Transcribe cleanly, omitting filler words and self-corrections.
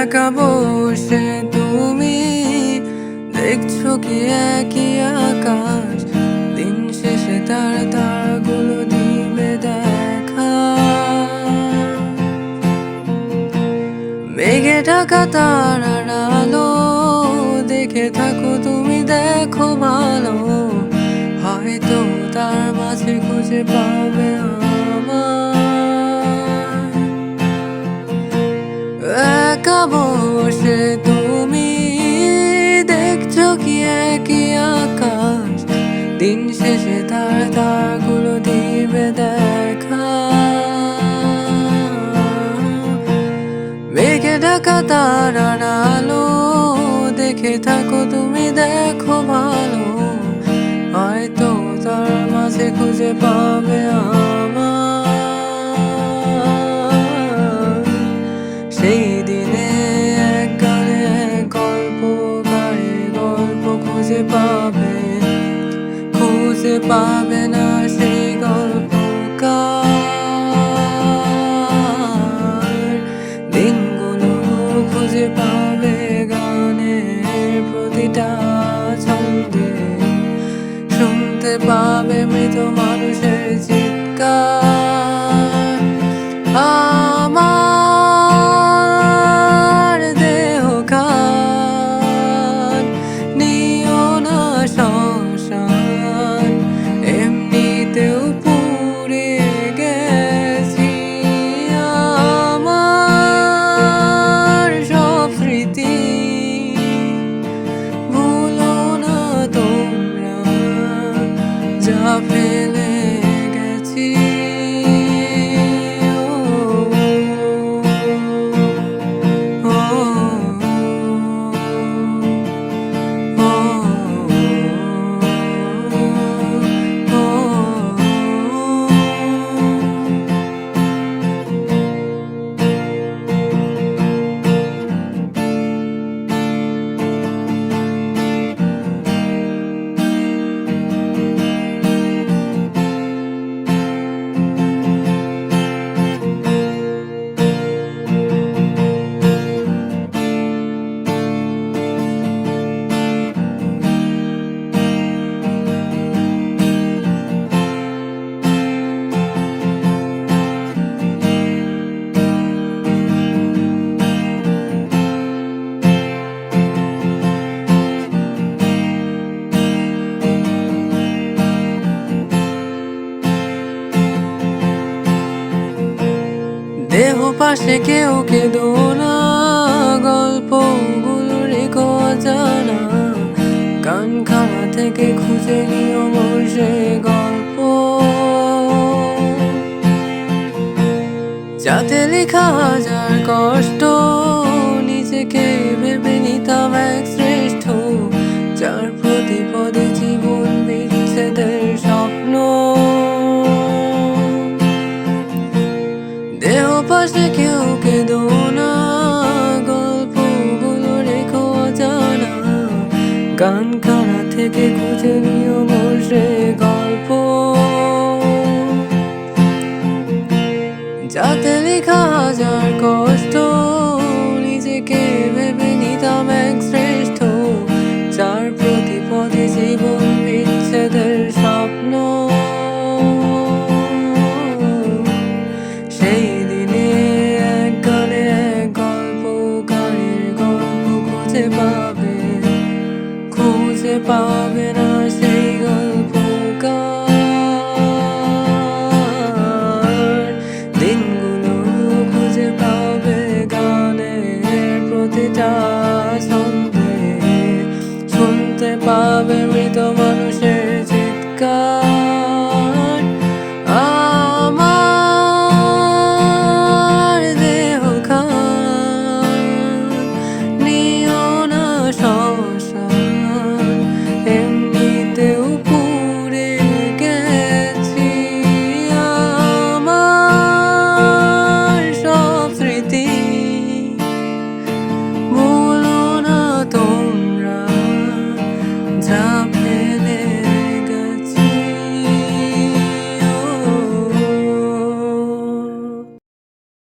একা বসে তুমি দেখছো কি একই আকাশ, দিন শেষে তার তারাগুলো দিবে দেখা। মেঘে ঢাকা তারার আলো দেখে থাকো তুমি, দেখো ভালো, হয়তো তার মাঝে খুঁজে পাবে আমায়। একা বসে তুমি দেখছো কি একই আকাশ, দিন শেষে তার তারাগুলো দিবে দেখা। মেঘে ঢাকা তারার আলো দেখে থাকো তুমি, দেখো ভালো, হয়তো তার মাঝে খুঁজে পাবে আমায়। সেই দিনে এক গানে গল্প গাড়ি গল্প খুঁজে পাবে না সেই গল্পকার। দিনগুলো খুঁজে পাবে গানের প্রতিটা ছন্দে, শুনতে পাবে মৃত মানুষের চিৎকার। আমার দেহ খান নিও না শ্মশান, এমনিতেও পুড়ে গেছি। আমার সব স্মৃতি ভুলো না তোমরা, যা ফেলে গেছি। দেহ পাশে কেউ কেঁদো না, গল্পগুলো রেখো অজানা, কান খানা থেকে খুঁজে নিও মোর সে গল্প, যাতে লেখা হাজার কষ্ট নিজেকে ভেবে নিতাম এক শ্রেষ্ঠ, যার প্রতি পদে জীবন বিচ্ছেদের স্বপ্ন। দেহ পাশে কেউ কেঁদো না, গল্পগুলো রেখো অজানা, গান খানা থেকে খুঁজে নিও